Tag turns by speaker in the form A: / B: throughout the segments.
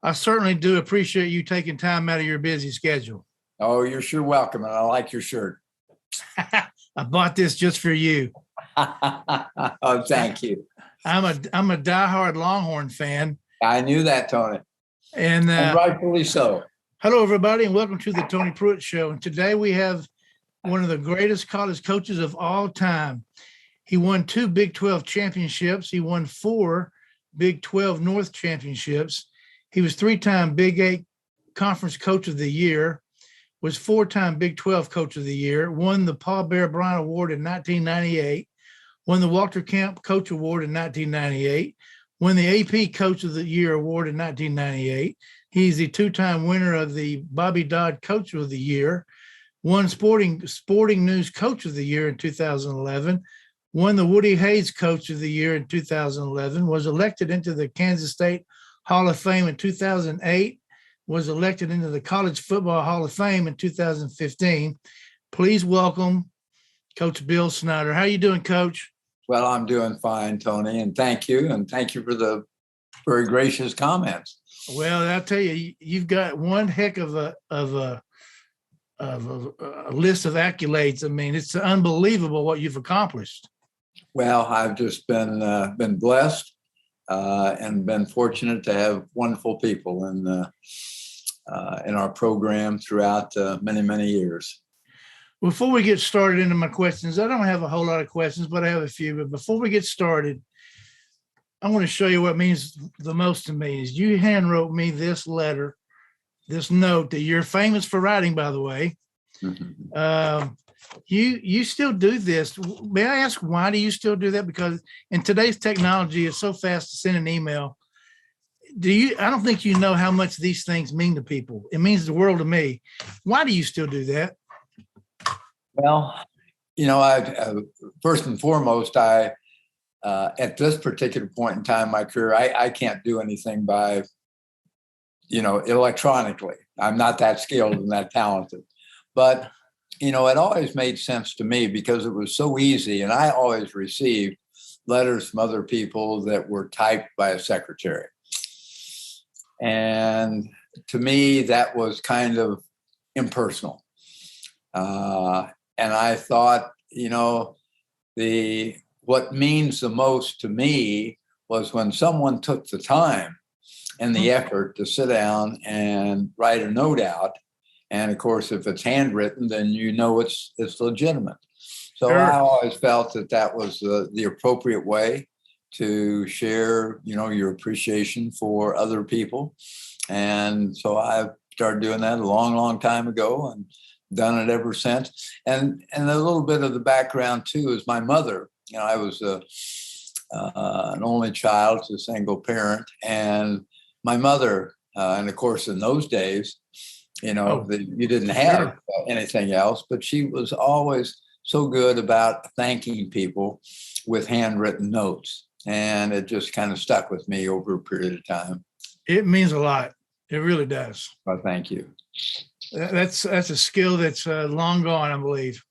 A: I certainly do appreciate you taking time out of your busy schedule.
B: Oh, you're sure welcome, and I like your shirt.
A: I bought this just for you.
B: Oh, thank you.
A: I'm a diehard Longhorn fan.
B: I knew that, Tony,
A: and
B: rightfully so.
A: Hello, everybody, and welcome to the Tony Pruitt Show. And today we have one of the greatest college coaches of all time. He won 2 Big 12 championships. He won 4 Big 12 North championships. He was 3-time Big 8 Conference Coach of the Year, was 4-time Big 12 Coach of the Year, won the Paul Bear Bryant Award in 1998, won the Walter Camp Coach Award in 1998, won the AP Coach of the Year Award in 1998. He's the 2-time winner of the Bobby Dodd Coach of the Year, won Sporting News Coach of the Year in 2011, won the Woody Hayes Coach of the Year in 2011, was elected into the Kansas State Hall of Fame in 2008, was elected into the College Football Hall of Fame in 2015. Please welcome Coach Bill Snyder. How you doing, Coach?
B: Well, I'm doing fine, Tony, and thank you. And thank you for the very gracious comments.
A: Well, I'll tell you, you've got one heck of a list of accolades. I mean, it's unbelievable what you've accomplished.
B: Well, I've just been blessed and been fortunate to have wonderful people in our program throughout many years.
A: Before we get started into my questions, I don't have a whole lot of questions, but I have a few. But before we get started, I want to show you what means the most to me. Is you hand wrote me this letter, this note that you're famous for writing, by the way.
B: Mm-hmm.
A: You still do this. May I ask, why do you still do that? Because in today's technology, it's so fast to send an email. I don't think you know how much these things mean to people. It means the world to me. Why do you still do that?
B: Well, I first and foremost, at this particular point in time in my career, I can't do anything by, electronically. I'm not that skilled and that talented. But, it always made sense to me because it was so easy. And I always received letters from other people that were typed by a secretary. And to me, that was kind of impersonal. And I thought, what means the most to me was when someone took the time and the effort to sit down and write a note out. And of course, if it's handwritten, then it's legitimate. So sure. I always felt that was the appropriate way to share, your appreciation for other people. And so I started doing that a long time ago and done it ever since. And a little bit of the background too is my mother. I was an only child to a single parent, and my mother, and of course in those days, you didn't have anything else, but she was always so good about thanking people with handwritten notes. And it just kind of stuck with me over a period of time.
A: It means a lot. It really does.
B: Well, thank you.
A: That's a skill that's long gone, I believe.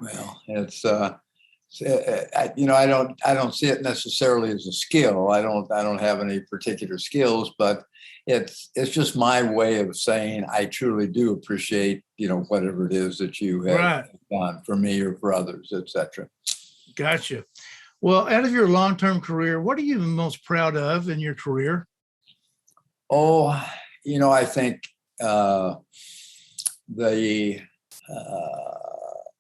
B: Well, it's I don't see it necessarily as a skill. I don't have any particular skills, but it's just my way of saying I truly do appreciate whatever it is that you have done for me or for others, etc.
A: Gotcha. Well, out of your long-term career, what are you most proud of in your career?
B: Oh, I think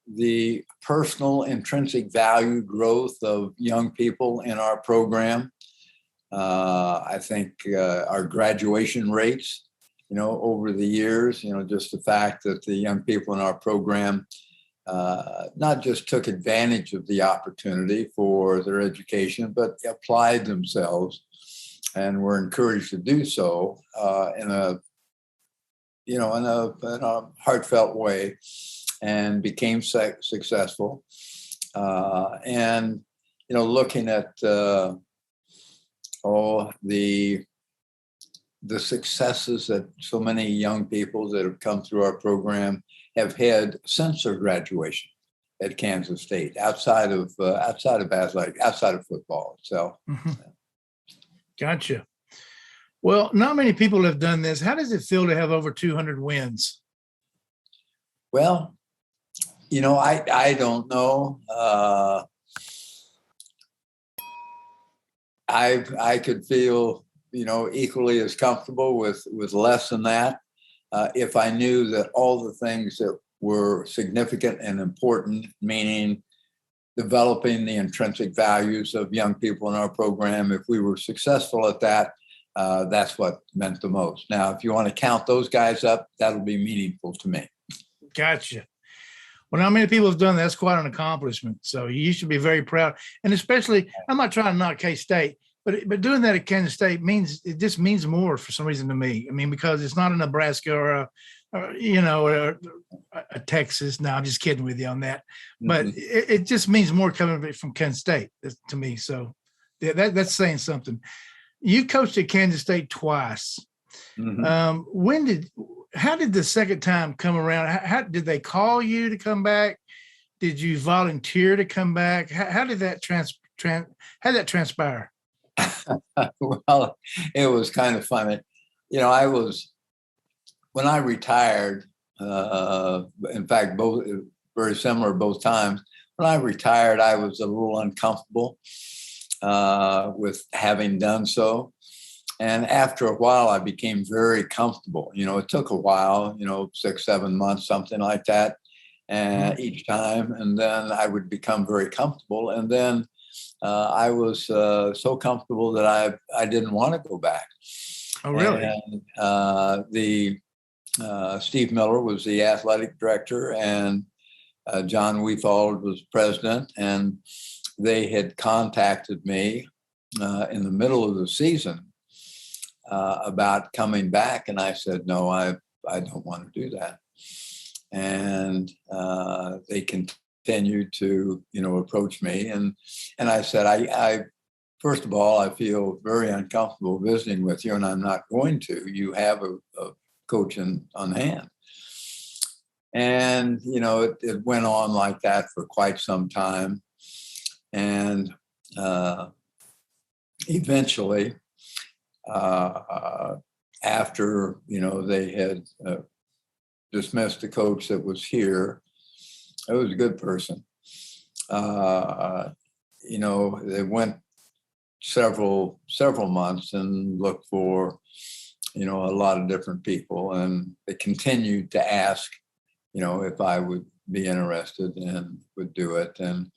B: the personal intrinsic value growth of young people in our program. I think our graduation rates, over the years, just the fact that the young people in our program not just took advantage of the opportunity for their education, but applied themselves and were encouraged to do so in a heartfelt way, and became successful. And looking at the successes that so many young people that have come through our program have had since their graduation at Kansas State, outside of athletic, outside of football itself.
A: Mm-hmm. Gotcha. Well, not many people have done this. How does it feel to have over 200 wins?
B: Well, I don't know. I could feel, equally as comfortable with less than that if I knew that all the things that were significant and important, meaning developing the intrinsic values of young people in our program, if we were successful at that, that's what meant the most. Now, if you want to count those guys up, that'll be meaningful to me.
A: Gotcha. Well, not many people have done that. That's quite an accomplishment. So you should be very proud. And especially, I'm not trying to knock K-State, but doing that at Kansas State just means more for some reason to me. I mean, because it's not a Nebraska or a Texas. No, I'm just kidding with you on that. But it just means more coming from Kansas State to me. So that's saying something. You coached at Kansas State twice.
B: Mm-hmm.
A: How did the second time come around? How did they call you to come back? Did you volunteer to come back? How did that transpire?
B: Well, it was kind of funny. When I retired, in fact, both very similar both times. When I retired, I was a little uncomfortable with having done so. And after a while, I became very comfortable. It took a while, 6, 7 months, something like that, and each time. And then I would become very comfortable. And then I was so comfortable that I didn't want to go back.
A: Oh, really?
B: And Steve Miller was the athletic director, and John Weefald was president. And they had contacted me in the middle of the season about coming back, and I said, no, I don't want to do that. And they continued to approach me, and I said, I first of all, I feel very uncomfortable visiting with you, and I'm not going to. You have a coach on hand. And it went on like that for quite some time, and eventually, after they had dismissed the coach that was here, it was a good person. They went several months and looked for a lot of different people, and they continued to ask if I would be interested and would do it. And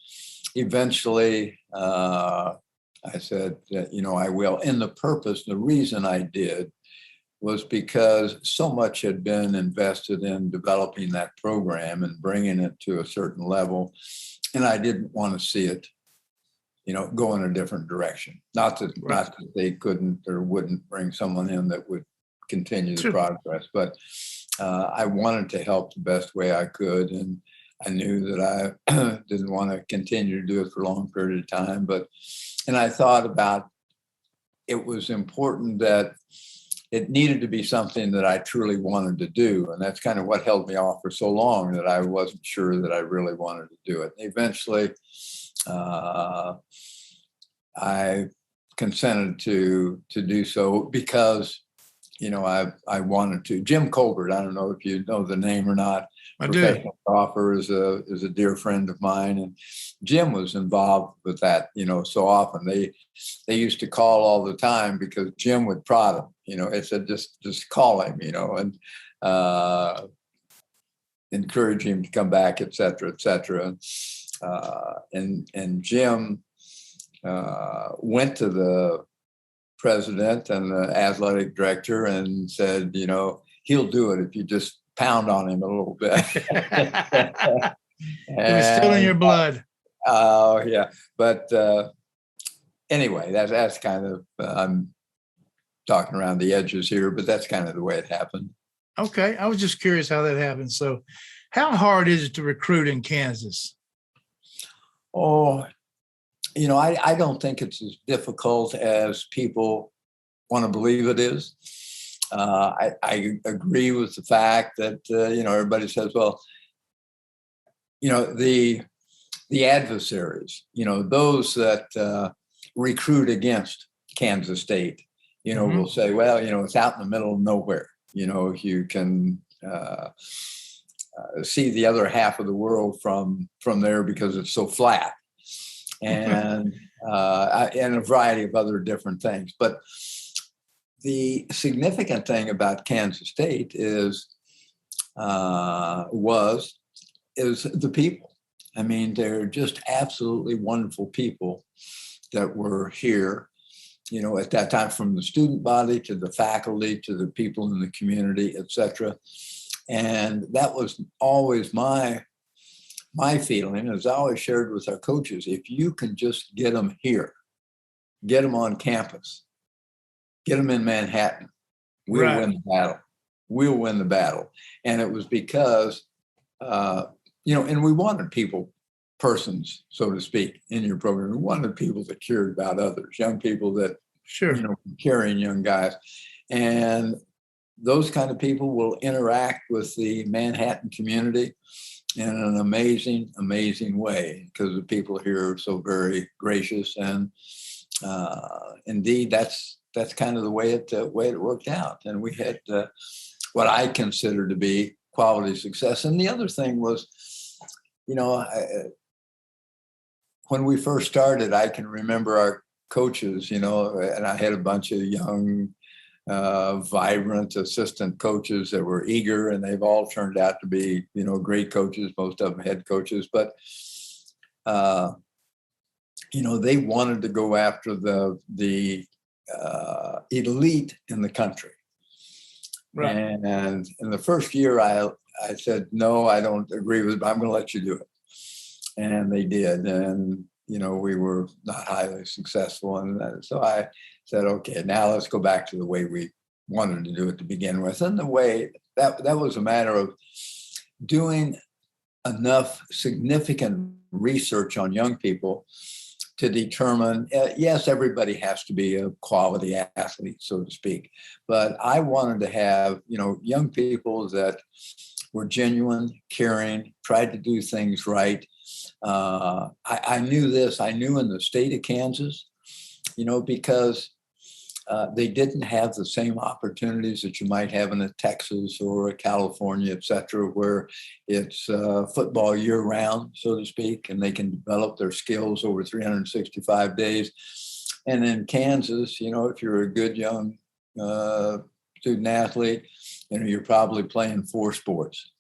B: eventually I said that, I will. And the reason I did was because so much had been invested in developing that program and bringing it to a certain level. And I didn't want to see it, go in a different direction. Not that they couldn't or wouldn't bring someone in that would continue the progress, but I wanted to help the best way I could. And I knew that I didn't want to continue to do it for a long period of time, and I thought about it was important that it needed to be something that I truly wanted to do. And that's kind of what held me off for so long, that I wasn't sure that I really wanted to do it. Eventually, I consented to do so because, I wanted to. Jim Colbert, I don't know if you know the name or not.
A: I
B: Professional
A: do.
B: golfer is a dear friend of mine, and Jim was involved with that. So often they used to call all the time because Jim would prod him. It said just call him, and encourage him to come back, et cetera, et cetera. And Jim went to the president and the athletic director and said, he'll do it if you just pound on him a little bit.
A: It was still in your blood.
B: Oh, yeah. But anyway, that's kind of, I'm talking around the edges here, but that's kind of the way it happened.
A: Okay. I was just curious how that happened. So how hard is it to recruit in Kansas?
B: Oh, I don't think it's as difficult as people want to believe it is. I agree with the fact that, everybody says, well, the adversaries, those that recruit against Kansas State, will say, well, it's out in the middle of nowhere. You can see the other half of the world from there because it's so flat, and a variety of other different things. But the significant thing about Kansas State is the people. I mean, they're just absolutely wonderful people that were here, at that time, from the student body to the faculty to the people in the community, et cetera. And that was always my feeling, as I always shared with our coaches. If you can just get them here, get them on campus, get them in Manhattan, we'll win the battle. We'll win the battle. And it was because, and we wanted persons, so to speak, in your program. We wanted people that cared about others, young people that, carrying young guys. And those kind of people will interact with the Manhattan community in an amazing, amazing way, because the people here are so very gracious. And indeed, that's kind of the way it worked out. And we had what I consider to be quality success. And the other thing was, when we first started, I can remember our coaches, and I had a bunch of young, vibrant assistant coaches that were eager, and they've all turned out to be, great coaches, most of them head coaches. But, they wanted to go after the elite in the country. Right. And in the first year, I said, no, I don't agree with it, but I'm going to let you do it. And they did. And, we were not highly successful. And so I said, okay, now let's go back to the way we wanted to do it to begin with. And the way that was a matter of doing enough significant research on young people to determine, yes, everybody has to be a quality athlete, so to speak. But I wanted to have, young people that were genuine, caring, tried to do things right. I knew this. I knew in the state of Kansas, because they didn't have the same opportunities that you might have in a Texas or a California, et cetera, where it's football year round, so to speak, and they can develop their skills over 365 days. And in Kansas, if you're a good young student athlete, you're probably playing 4 sports.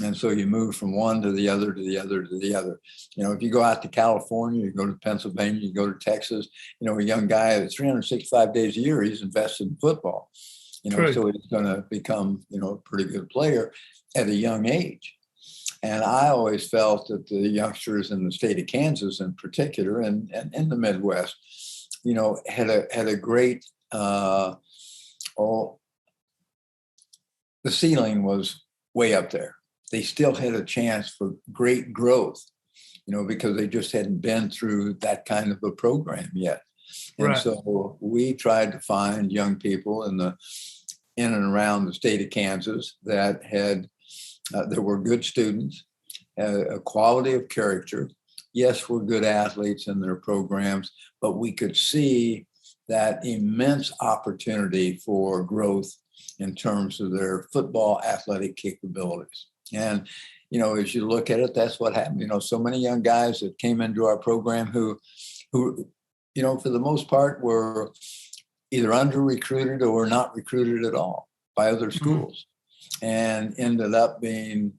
B: And so you move from one to the other, to the other, to the other. If you go out to California, you go to Pennsylvania, you go to Texas, a young guy that's 365 days a year, he's invested in football, so he's going to become, a pretty good player at a young age. And I always felt that the youngsters in the state of Kansas in particular, and in the Midwest, had a great, the ceiling was way up there. They still had a chance for great growth, because they just hadn't been through that kind of a program yet. And so we tried to find young people in and around the state of Kansas that were good students, a quality of character. Yes, were good athletes in their programs, but we could see that immense opportunity for growth in terms of their football athletic capabilities. And, as you look at it, that's what happened. So many young guys that came into our program who, for the most part were either under-recruited or not recruited at all by other schools, and ended up being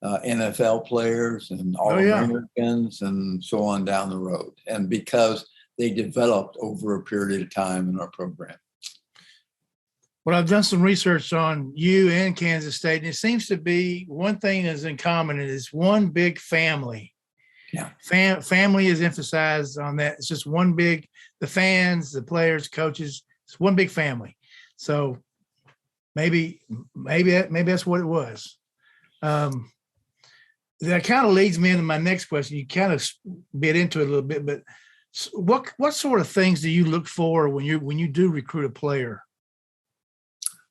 B: NFL players and All-Americans and so on down the road. And because they developed over a period of time in our program.
A: Well, I've done some research on you and Kansas State, and it seems to be one thing that's in common. It is one big family.
B: Yeah.
A: Family is emphasized on that. It's just one big, the fans, the players, coaches, it's one big family. So maybe that's what it was. That kind of leads me into my next question. You kind of bit into it a little bit, but what sort of things do you look for when you do recruit a player?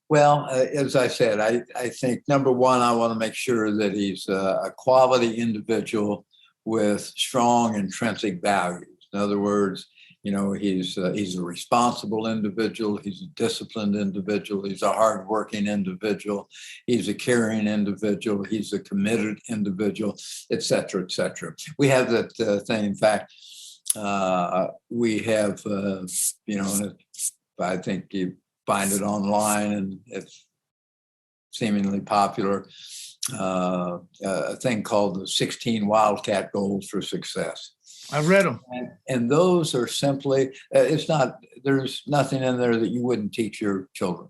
B: Well, as I said, I think number one, I want to make sure that he's a quality individual with strong intrinsic values. In other words, He's a responsible individual. He's a disciplined individual. He's a hardworking individual. He's a caring individual. He's a committed individual, et cetera, et cetera. We have that thing. In fact, we have, I think you find it online and it's seemingly popular, a thing called the 16 Wildcat Goals for Success.
A: I've read them.
B: And those are simply, there's nothing in there that you wouldn't teach your children,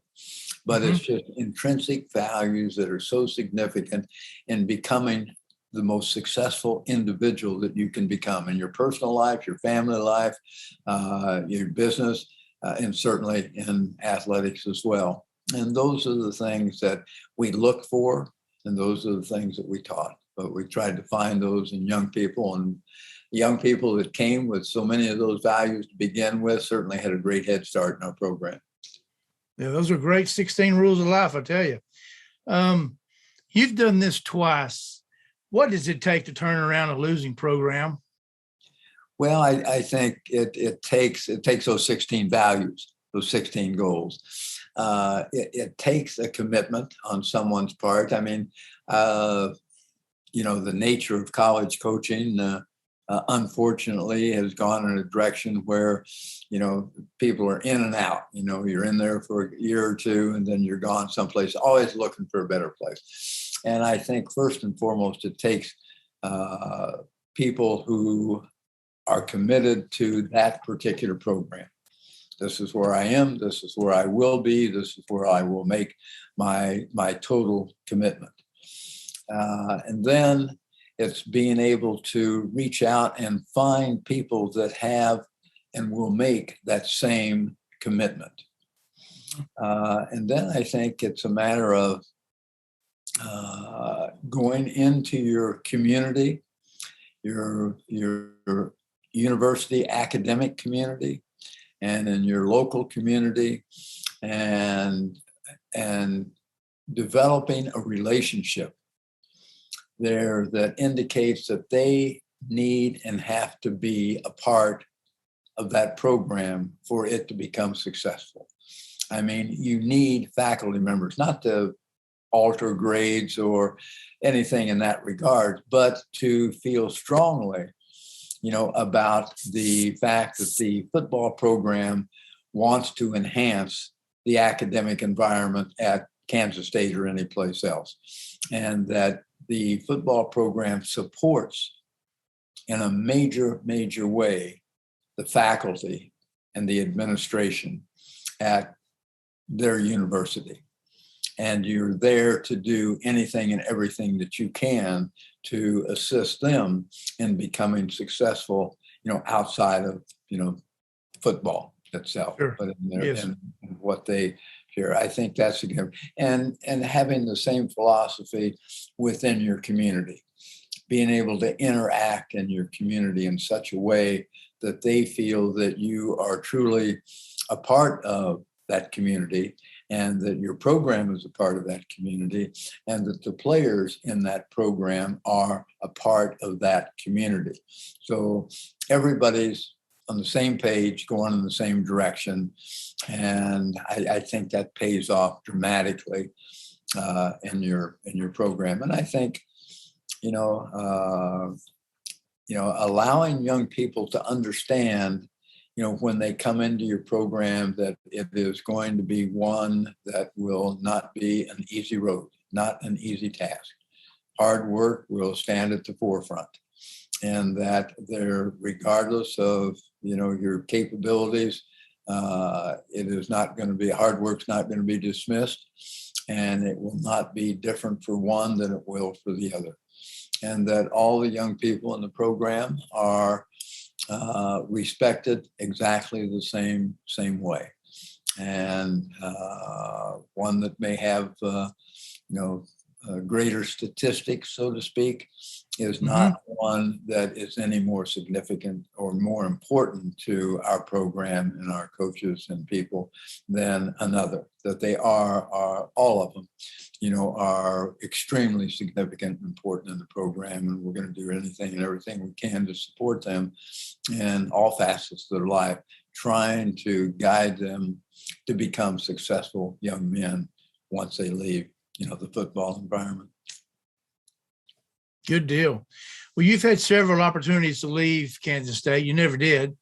B: but it's just intrinsic values that are so significant in becoming the most successful individual that you can become in your personal life, your family life, your business, and certainly in athletics as well. And those are the things that we look for, and those are the things that we taught. But we tried to find those in young people, and young people that came with so many of those values to begin with certainly had a great head start in our program.
A: Yeah, those are great 16 rules of life, I tell you. You've done this twice. What does it take to turn around a losing program?
B: Well, I think it takes those 16 values, those 16 goals. It takes a commitment on someone's part. I mean, the nature of college coaching, unfortunately, has gone in a direction where, people are in and out. You're in there for a year or two and then you're gone someplace, always looking for a better place. And I think first and foremost, it takes people who are committed to that particular program. This is where I am. This is where I will be. This is where I will make my total commitment. And then it's being able to reach out and find people that have and will make that same commitment. And then I think it's a matter of going into your community, your university academic community, and in your local community, and developing a relationship there that indicates that they need and have to be a part of that program for it to become successful. I mean, you need faculty members, not to alter grades or anything in that regard, but to feel strongly, about the fact that the football program wants to enhance the academic environment at Kansas State or any place else, and that the football program supports in a major, major way the faculty and the administration at their university. And you're there to do anything and everything that you can to assist them in becoming successful, outside of, football itself,
A: Sure.
B: but in
A: Yes.
B: in what they share. I think that's significant. And having the same philosophy within your community, being able to interact in your community in such a way that they feel that you are truly a part of that community, and that your program is a part of that community, and that the players in that program are a part of that community. So everybody's on the same page, going in the same direction. And I think that pays off dramatically in your program. And I think, allowing young people to understand, when they come into your program, that it is going to be one that will not be an easy road, not an easy task. Hard work will stand at the forefront, and that there, regardless of, your capabilities, it is not going to be, hard work's not going to be dismissed, and it will not be different for one than it will for the other. And that all the young people in the program are respected exactly the same way. And one that may have, greater statistics, so to speak, is not one that is any more significant or more important to our program and our coaches and people than another. That they are all of them, are extremely significant and important in the program, and we're going to do anything and everything we can to support them in all facets of their life, trying to guide them to become successful young men once they leave, the football environment.
A: Good deal. Well, you've had several opportunities to leave Kansas State. You never did.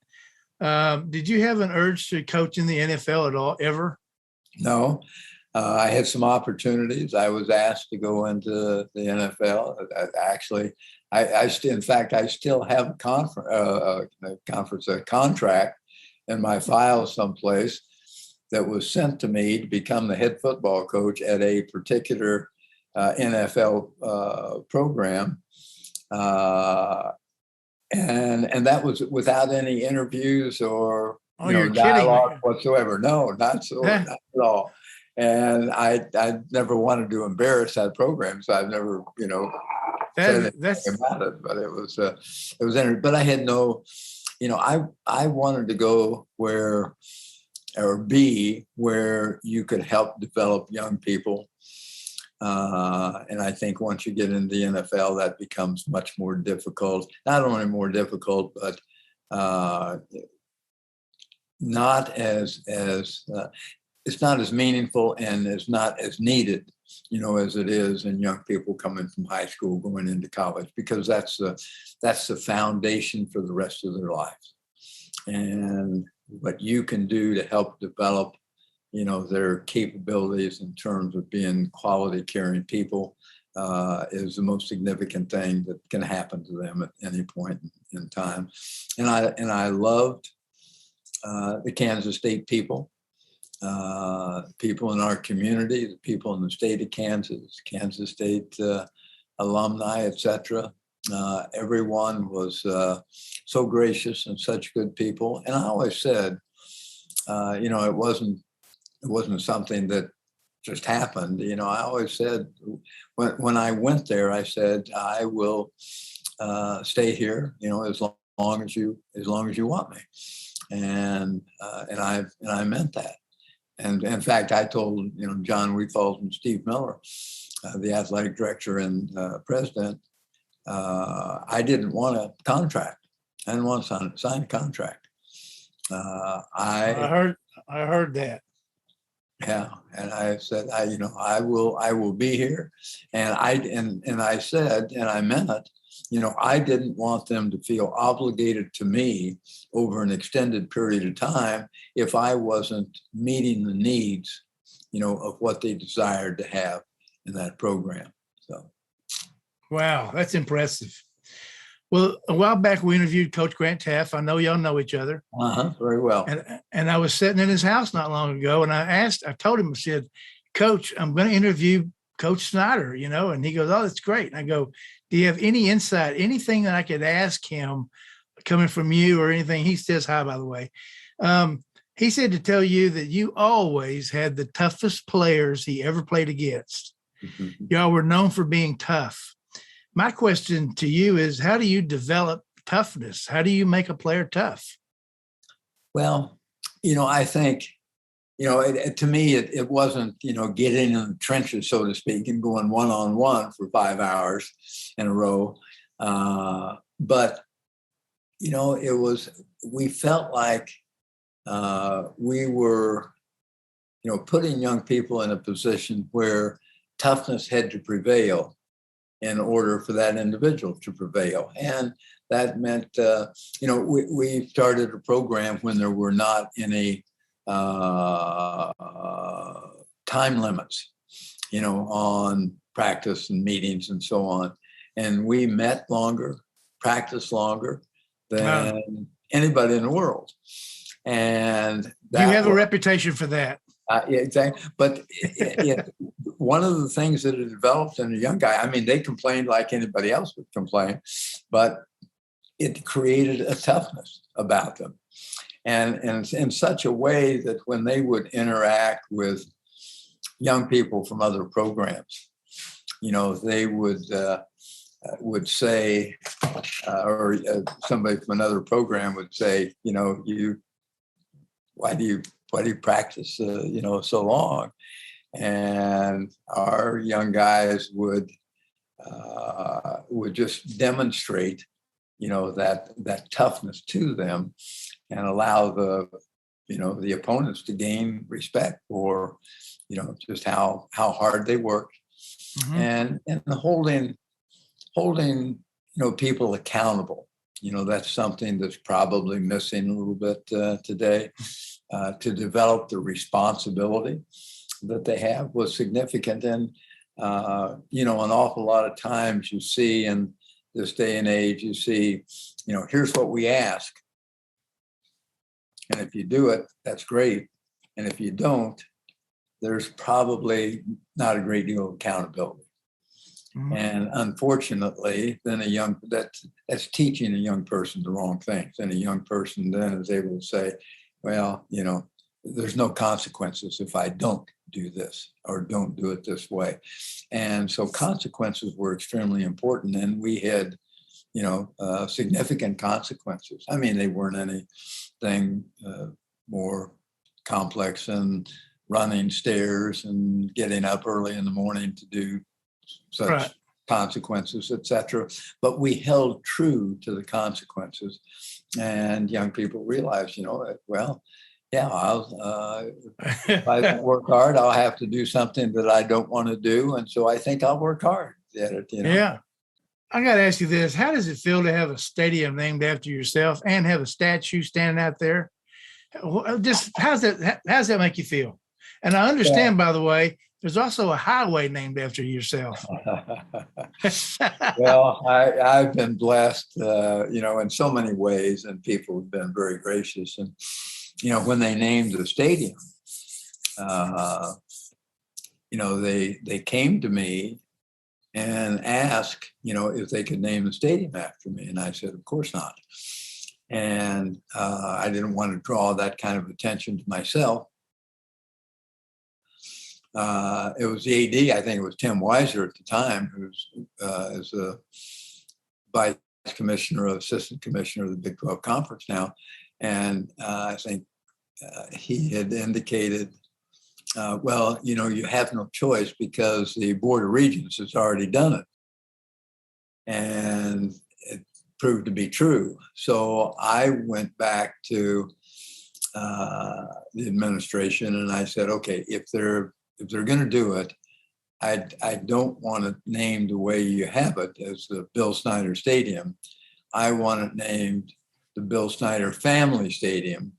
A: Did you have an urge to coach in the NFL at all, ever?
B: No. I had some opportunities. I was asked to go into the NFL. I still have a contract in my file someplace that was sent to me to become the head football coach at a particular NFL program. And that was without any interviews or dialogue whatsoever. No, not at all. And I never wanted to embarrass that program, so I've never, said anything about it. But it was but I had no, I wanted to go where you could help develop young people. And I think once you get into the NFL, that becomes much more difficult. Not only more difficult, but not as it's not as meaningful and is not as needed, as it is in young people coming from high school going into college, because that's the foundation for the rest of their lives. And what you can do to help develop, their capabilities in terms of being quality caring people is the most significant thing that can happen to them at any point in time. And I loved the Kansas State people. People in our community, the people in the state of Kansas State alumni, etc. Everyone was so gracious and such good people. And I always said, it wasn't something that just happened. I always said, when I went there, I said, I will stay here, as long as you want me. And I meant that. And in fact, I told, John Weefals and Steve Miller, the athletic director and president, I didn't want a contract. I didn't want to sign a contract.
A: I heard that.
B: Yeah, and I said, I will be here, and I said, and I meant it. I didn't want them to feel obligated to me over an extended period of time if I wasn't meeting the needs, of what they desired to have in that program. So,
A: wow, that's impressive. Well, a while back we interviewed Coach Grant Teff. I know y'all know each other.
B: Very well.
A: And I was sitting in his house not long ago, and I told him, I said, Coach, I'm going to interview Coach Snyder, and he goes, oh, that's great. And I go, do you have any insight, anything that I could ask him coming from you or anything? He says hi, by the way. He said to tell you that you always had the toughest players he ever played against. Mm-hmm. Y'all were known for being tough. My question to you is, how do you develop toughness? How do you make a player tough?
B: Well, I think, to me, it wasn't, getting in the trenches, so to speak, and going one-on-one for 5 hours in a row. But, we felt like we were, putting young people in a position where toughness had to prevail in order for that individual to prevail. And that meant, we started a program when there were not any time limits, on practice and meetings and so on. And we met longer, practiced longer than anybody in the world. And
A: you have a reputation for that.
B: Yeah, exactly. But one of the things that it developed in a young guy, they complained like anybody else would complain, but it created a toughness about them. And in such a way that when they would interact with young people from other programs, they would say, or somebody from another program would say, why do you practice, so long? And our young guys would just demonstrate, that toughness to them, and allow the opponents to gain respect for, just how hard they work, and holding, people accountable. That's something that's probably missing a little bit today. To develop the responsibility that they have was significant. And, an awful lot of times you see in this day and age, you see, here's what we ask. And if you do it, that's great. And if you don't, there's probably not a great deal of accountability. And unfortunately, then that's teaching a young person the wrong things. And a young person then is able to say, well, there's no consequences if I don't do this or don't do it this way. And so consequences were extremely important. And we had, significant consequences. I mean, they weren't anything more complex than running stairs and getting up early in the morning to do such consequences, etc. But we held true to the consequences, and young people realized, well, yeah, if I don't work hard, I'll have to do something that I don't want to do, and so I think I'll work hard at it.
A: Yeah, I got to ask you this: how does it feel to have a stadium named after yourself and have a statue standing out there? Just how's that make you feel? And I understand, by the way, there's also a highway named after yourself.
B: Well, I've been blessed, in so many ways, and people have been very gracious. And, when they named the stadium, they came to me and asked, if they could name the stadium after me. And I said, of course not. And I didn't want to draw that kind of attention to myself. It was the AD, I think it was Tim Weiser at the time, who's is a vice commissioner, assistant commissioner of the Big 12 Conference now. And I think he had indicated, well, you have no choice because the Board of Regents has already done it. And it proved to be true. So I went back to the administration and I said, okay, if they're going to do it, I don't want it named the way you have it as the Bill Snyder Stadium. I want it named the Bill Snyder Family Stadium.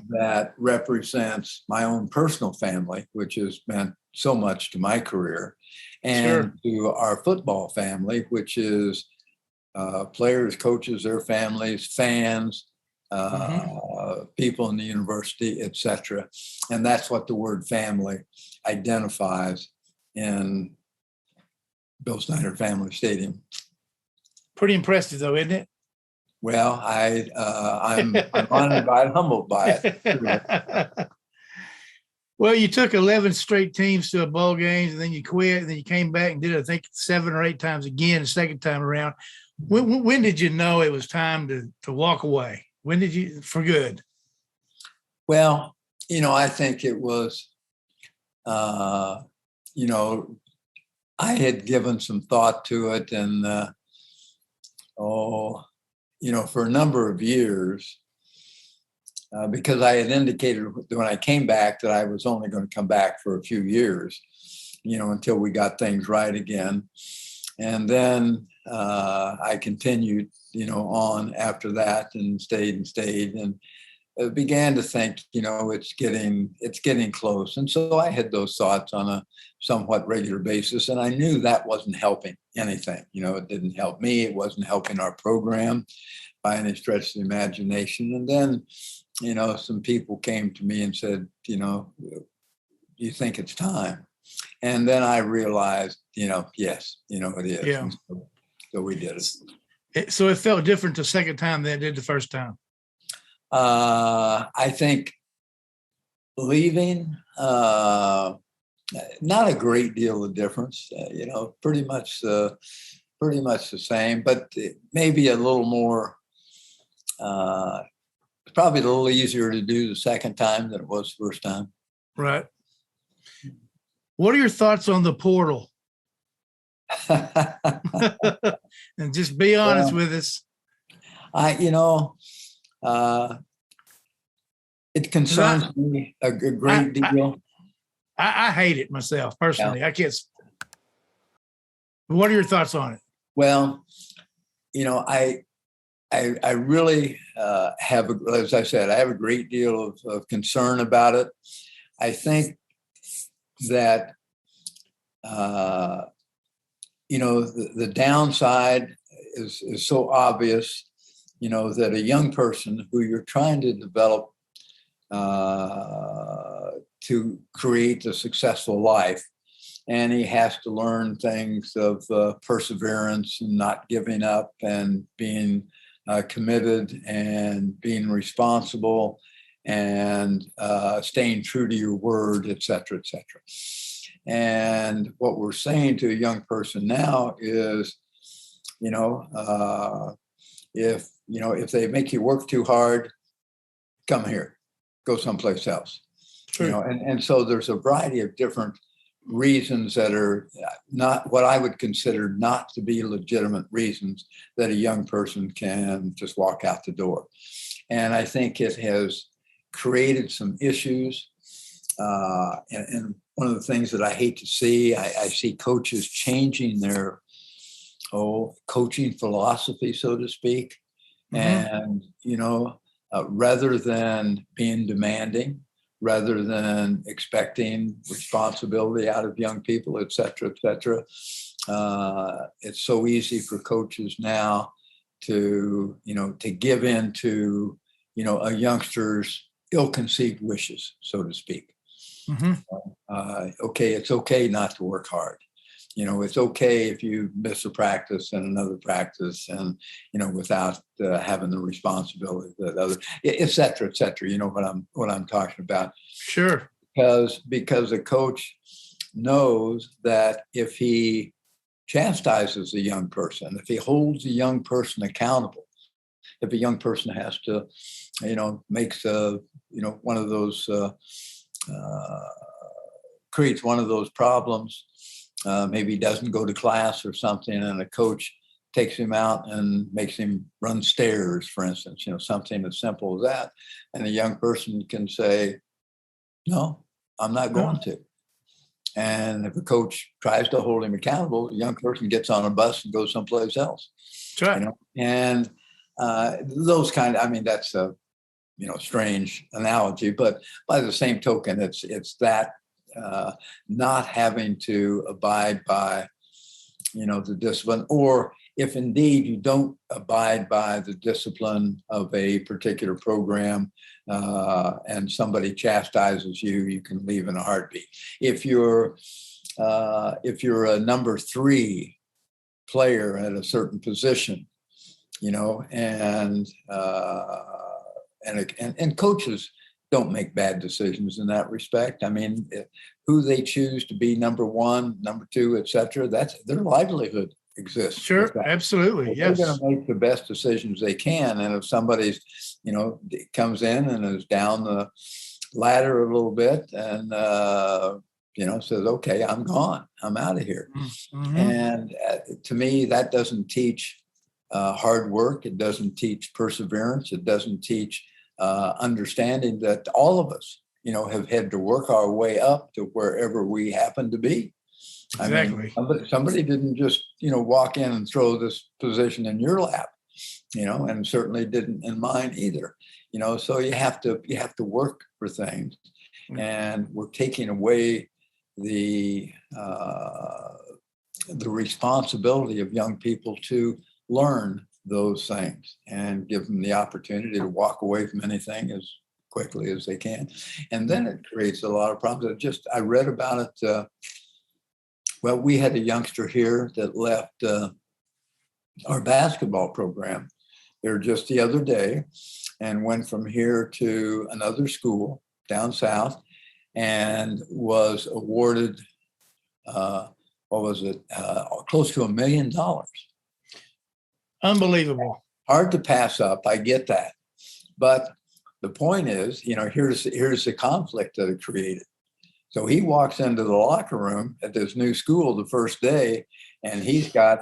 B: That represents my own personal family, which has meant so much to my career, and to our football family, which is players, coaches, their families, fans, people in the university, etc. And that's what the word family identifies in Bill Snyder Family Stadium.
A: Pretty impressive, though, isn't it?
B: Well, I'm honored by it, humbled by it.
A: Well, you took 11 straight teams to a bowl games, and then you quit, and then you came back and did it, I think, 7 or 8 times again the second time around. When did you know it was time to walk away? When did you, for good?
B: Well, I think it was, I had given some thought to it, and for a number of years, because I had indicated when I came back that I was only going to come back for a few years, until we got things right again. And then I continued, on after that and stayed and began to think, it's getting close. And so I had those thoughts on a somewhat regular basis. And I knew that wasn't helping anything. It didn't help me. It wasn't helping our program by any stretch of the imagination. And then, some people came to me and said, do you think it's time? And then I realized, yes, it is.
A: Yeah.
B: So we did it.
A: So it felt different the second time than it did the first time.
B: I think leaving Not a great deal of difference, pretty much the same, but maybe a little more, probably a little easier to do the second time than it was the first time.
A: Right. What are your thoughts on the portal? And just be honest with us.
B: It concerns me a great deal.
A: I hate it myself personally. Yeah. I can't. What are your thoughts on it?
B: Well, I really have, as I said, I have a great deal of concern about it. I think that, the downside is so obvious, that a young person who you're trying to develop to create a successful life, and he has to learn things of perseverance and not giving up and being committed and being responsible and staying true to your word, et cetera, et cetera. And what we're saying to a young person now is, if they make you work too hard, come here, go someplace else. True. And so there's a variety of different reasons that are not what I would consider not to be legitimate reasons that a young person can just walk out the door. And I think it has created some issues. And one of the things that I hate to see, I see coaches changing their coaching philosophy, so to speak. Mm-hmm. And, rather than being demanding, rather than expecting responsibility out of young people, et cetera, it's so easy for coaches now to give in to, a youngster's ill-conceived wishes, so to speak. Mm-hmm. Okay, it's okay not to work hard. It's okay if you miss a practice and another practice and, without having the responsibility that other, et cetera, what I'm talking about.
A: Sure.
B: Because a coach knows that if he chastises a young person, if he holds a young person accountable, if a young person has to, makes one of those, creates one of those problems, maybe he doesn't go to class or something, and a coach takes him out and makes him run stairs, for instance, something as simple as that. And a young person can say, no, I'm not going to. And if a coach tries to hold him accountable, a young person gets on a bus and goes someplace else.
A: That's right.
B: And those that's a, strange analogy, but by the same token, it's that not having to abide by, the discipline, or if indeed you don't abide by the discipline of a particular program and somebody chastises you, you can leave in a heartbeat. If you're a number 3 player at a certain position, and coaches don't make bad decisions in that respect. I mean, who they choose to be number 1, number 2, et cetera, that's their livelihood exists.
A: Sure, absolutely.
B: So yes. They're going to make the best decisions they can. And if somebody's, comes in and is down the ladder a little bit and, says, okay, I'm gone, I'm out of here. Mm-hmm. And to me, that doesn't teach hard work. It doesn't teach perseverance. It doesn't teach understanding that all of us, have had to work our way up to wherever we happen to be.
A: Exactly.
B: I mean, somebody didn't just, walk in and throw this position in your lap, and certainly didn't in mine either. So you have to work for things, and we're taking away the responsibility of young people to learn those things and give them the opportunity to walk away from anything as quickly as they can. And then it creates a lot of problems. I read about it. Well, we had a youngster here that left our basketball program there just the other day and went from here to another school down south. and was awarded, close to $1 million.
A: Unbelievable.
B: Hard to pass up. I get that. But the point is, here's the conflict that it created. So he walks into the locker room at this new school the first day, and he's got,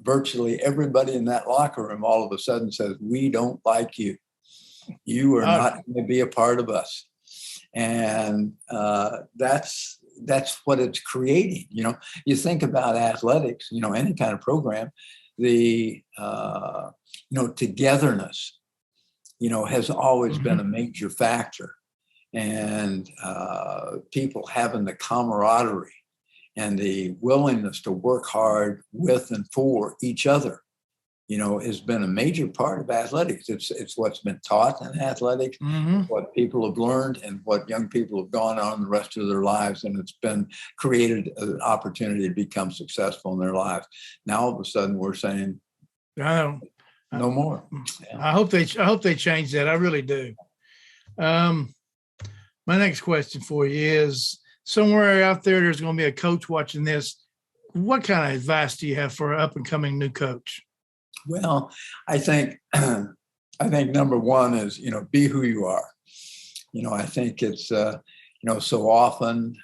B: virtually everybody in that locker room all of a sudden says, "We don't like you. You are not going to be a part of us." And that's what it's creating. You think about athletics, any kind of program, the togetherness, has always been a major factor, and people having the camaraderie and the willingness to work hard with and for each other, has been a major part of athletics. It's what's been taught in athletics, what people have learned, and what young people have gone on the rest of their lives. And it's been created an opportunity to become successful in their lives. Now, all of a sudden, we're saying, no more. Yeah.
A: I hope they change that. I really do. My next question for you is, somewhere out there's going to be a coach watching this. What kind of advice do you have for an up and coming new coach?
B: Well, I think number one is, be who you are. I think it's, so often,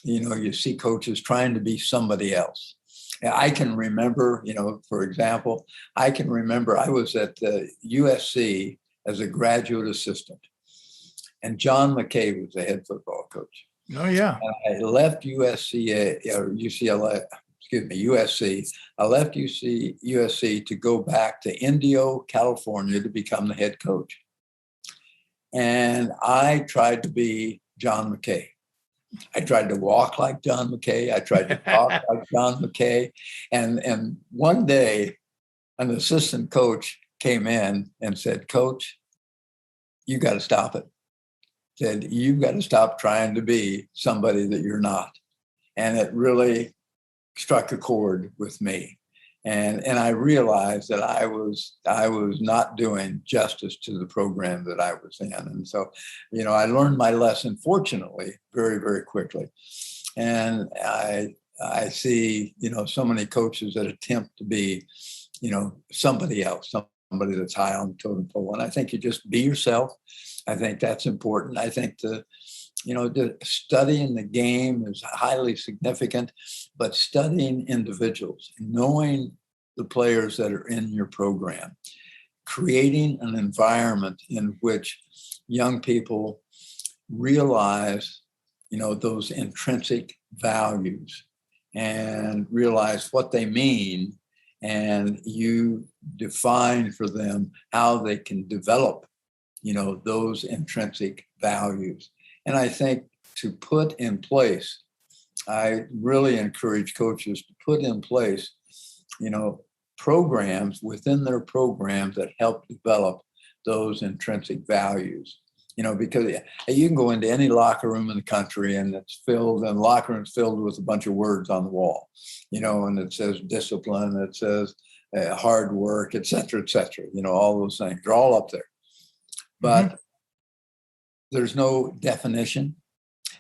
B: you see coaches trying to be somebody else. I can remember, for example, I was at USC as a graduate assistant, and John McKay was the head football coach.
A: Oh, yeah.
B: And I left USC. I left USC to go back to Indio, California to become the head coach. And I tried to be John McKay. I tried to walk like John McKay. I tried to talk like John McKay. And one day, an assistant coach came in and said, "Coach, you got to stop it." Said, "You've got to stop trying to be somebody that you're not." And it really struck a chord with me. And I realized that I was not doing justice to the program that I was in. And so, I learned my lesson, fortunately, very, very quickly. And I see, so many coaches that attempt to be, somebody else, somebody that's high on the totem pole. And I think you just be yourself. I think that's important. I think the studying the game is highly significant, but studying individuals, knowing the players that are in your program, creating an environment in which young people realize, those intrinsic values and realize what they mean, and you define for them how they can develop, those intrinsic values. And I think to put in place, I really encourage coaches to put in place, programs within their programs that help develop those intrinsic values. Because you can go into any locker room in the country and locker room's filled with a bunch of words on the wall, and it says discipline, it says hard work, et cetera, all those things. They're all up there. But there's no definition,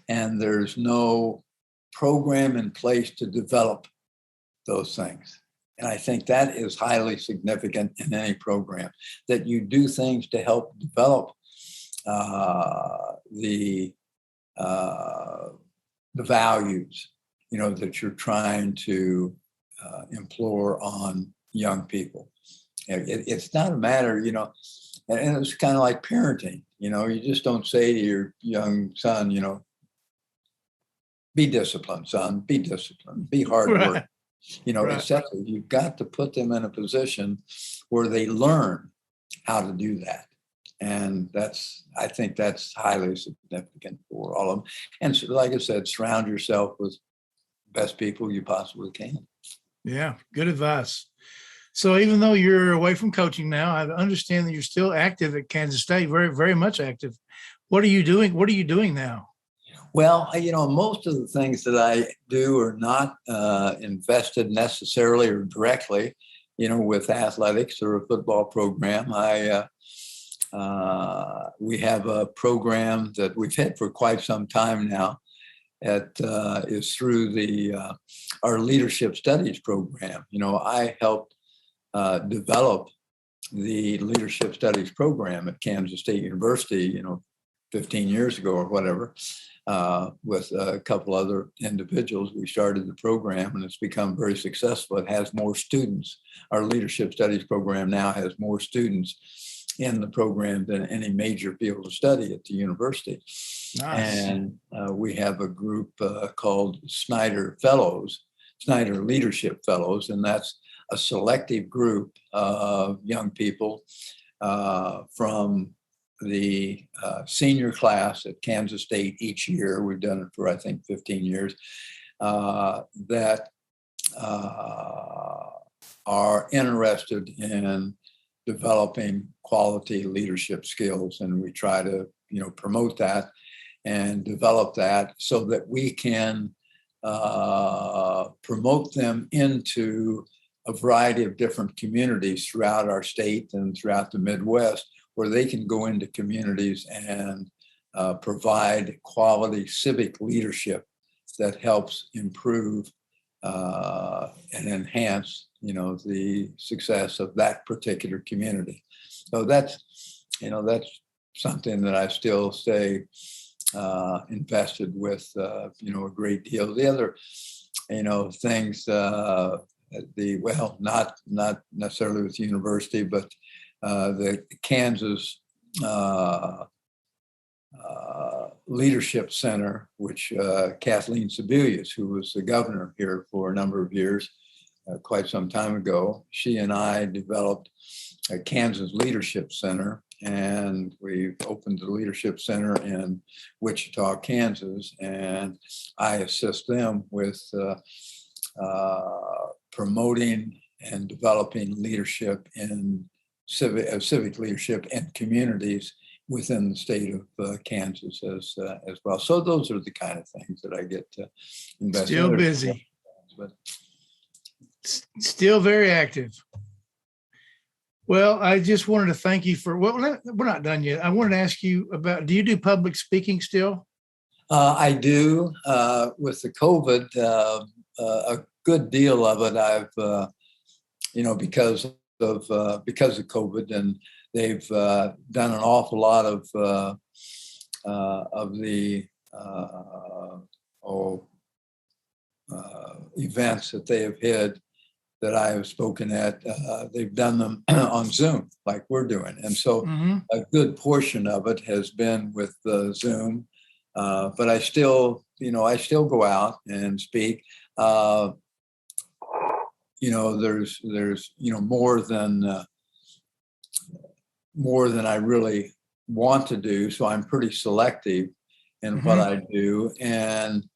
B: and there's no program in place to develop those things. And I think that is highly significant in any program, that you do things to help develop the values, that you're trying to implore on young people. It's not a matter, and it's kind of like parenting. You just don't say to your young son, be disciplined, son, be disciplined, be hard work, etc. You've got to put them in a position where they learn how to do that. And I think that's highly significant for all of them. And so, like I said, surround yourself with the best people you possibly can. Yeah,
A: good advice. So even though you're away from coaching now, I understand that you're still active at Kansas State, very, very much active. What are you doing? What are you doing now?
B: Well, most of the things that I do are not invested necessarily or directly, with athletics or a football program. We have a program that we've had for quite some time now. It is through our leadership studies program. I helped develop the leadership studies program at Kansas State University, 15 years ago or whatever, with a couple other individuals. We started the program and it's become very successful. It has more students. Our leadership studies program now has more students in the program than any major field of study at the university.
A: Nice.
B: And we have a group called Snyder Fellows, Snyder Leadership Fellows, and that's a selective group of young people from the senior class at Kansas State each year. We've done it for, I think, 15 years, that are interested in developing quality leadership skills. And we try to, promote that and develop that so that we can promote them into a variety of different communities throughout our state and throughout the Midwest, where they can go into communities and provide quality civic leadership that helps improve and enhance, the success of that particular community. So that's something that I still stay invested with, a great deal. The other, things, not necessarily with the university, but the Kansas Leadership Center, which Kathleen Sebelius, who was the governor here for a number of years, quite some time ago, she and I developed a Kansas Leadership Center, and we opened the Leadership Center in Wichita, Kansas, and I assist them with promoting and developing leadership in civic leadership and communities within the state of Kansas as well. So those are the kind of things that I get to invest in.
A: Still busy, but still very active. Well, I just wanted to thank you for, we're not done yet. I wanted to ask you about, do you do public speaking still?
B: I do. With the COVID, a good deal of it, I've, because of COVID, and they've done an awful lot of the events that they have had that I have spoken at. They've done them on Zoom, like we're doing, and so a good portion of it has been with Zoom. But I still go out and speak. There's more than I really want to do, so I'm pretty selective in what I do, and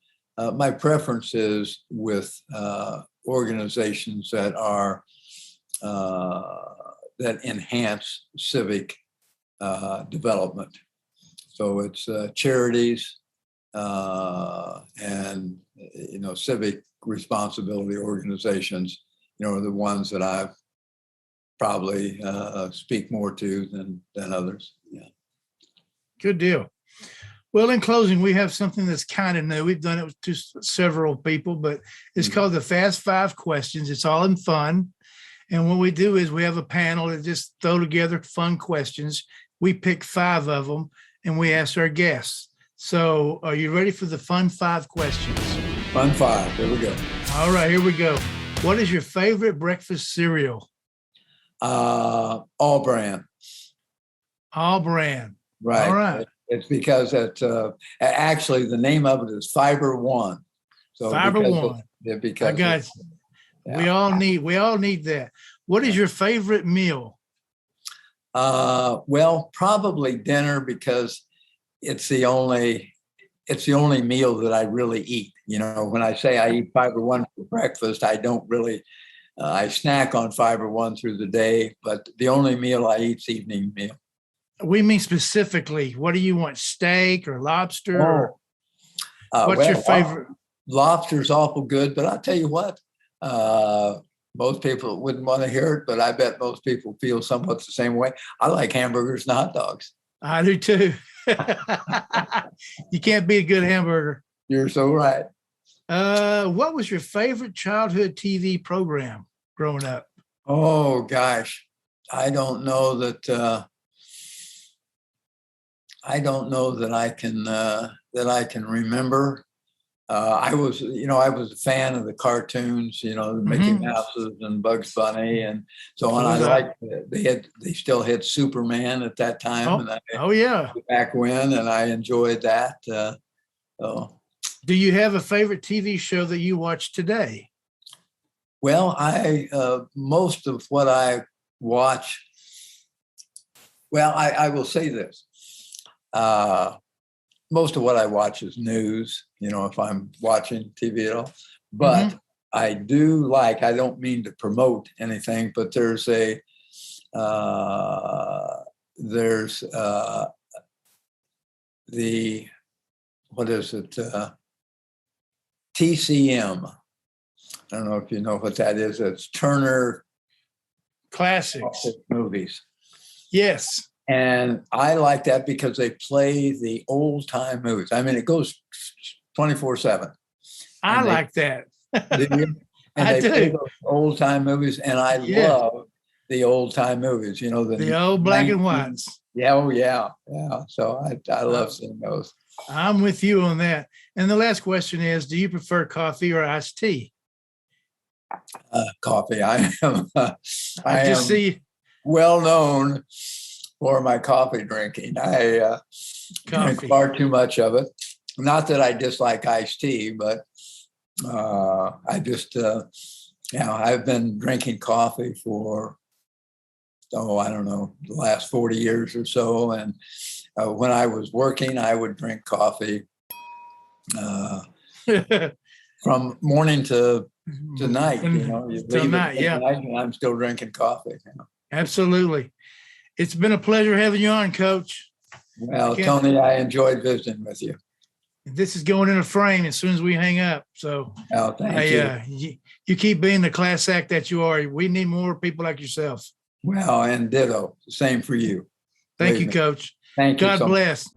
B: my preference is with organizations that are that enhance civic development. So it's charities and civic responsibility organizations, are the ones that I've probably speak more to than others. Yeah.
A: Good deal. Well, in closing, we have something that's kind of new. We've done it to several people, but it's called the Fast Five Questions. It's all in fun. And what we do is we have a panel that just throw together fun questions. We pick 5 of them and we ask our guests. So are you ready for the fun 5 questions?
B: Fun 5. Here we go.
A: All right, here we go. What is your favorite breakfast cereal?
B: All brand.
A: All brand.
B: Right.
A: All right.
B: It's because actually the name of it is Fiber One. So
A: Fiber One.
B: Because
A: I got you. Yeah. We all need that. What is your favorite meal?
B: Well, probably dinner, because it's the only meal that I really eat. When I say I eat Fiber One for breakfast, I don't really. I snack on Fiber One through the day, but the only meal I eat is evening meal.
A: We mean specifically, what do you want? Steak or lobster? What's your favorite?
B: Lobster's awful good, but I'll tell you what, most people wouldn't want to hear it, but I bet most people feel somewhat the same way. I like hamburgers and hot dogs.
A: I do too. You can't beat a good hamburger.
B: You're so right.
A: What was your favorite childhood TV program growing up?
B: Oh gosh, I don't know that. I don't know that I can remember. I was a fan of the cartoons, the Mickey Mouses and Bugs Bunny and so on. I liked they still had Superman at that time,
A: yeah,
B: back when, and I enjoyed that.
A: Do you have a favorite TV show that you watch today?
B: Well, most of what I watch. Well, I will say this. Most of what I watch is news, if I'm watching TV at all. But I don't mean to promote anything, but there's what is it? TCM. I don't know if you know what that is. It's Turner
A: Classics
B: Movies.
A: Yes.
B: And I like that because they play the old time movies. I mean, it goes 24/7.
A: I like that.
B: And
A: I
B: they play
A: do.
B: those old time movies, and I love the old time movies.
A: The old black and whites.
B: Yeah, oh yeah. So I love seeing those.
A: I'm with you on that. And the last question is: do you prefer coffee or iced tea?
B: Coffee. I am.
A: See
B: well known for my coffee drinking. I drink far too much of it. Not that I dislike iced tea, but I just, I've been drinking coffee for, I don't know, the last 40 years or so. And when I was working, I would drink coffee from morning to night. You leave
A: night,
B: at night and I'm still drinking coffee.
A: Absolutely. It's been a pleasure having you on, Coach.
B: Well, Tony, I enjoyed visiting with you.
A: This is going in a frame as soon as we hang up. So
B: thank you.
A: You keep being the class act that you are. We need more people like yourself.
B: Well, and ditto. Same for you.
A: Thank you, Coach.
B: Thank you.
A: God bless.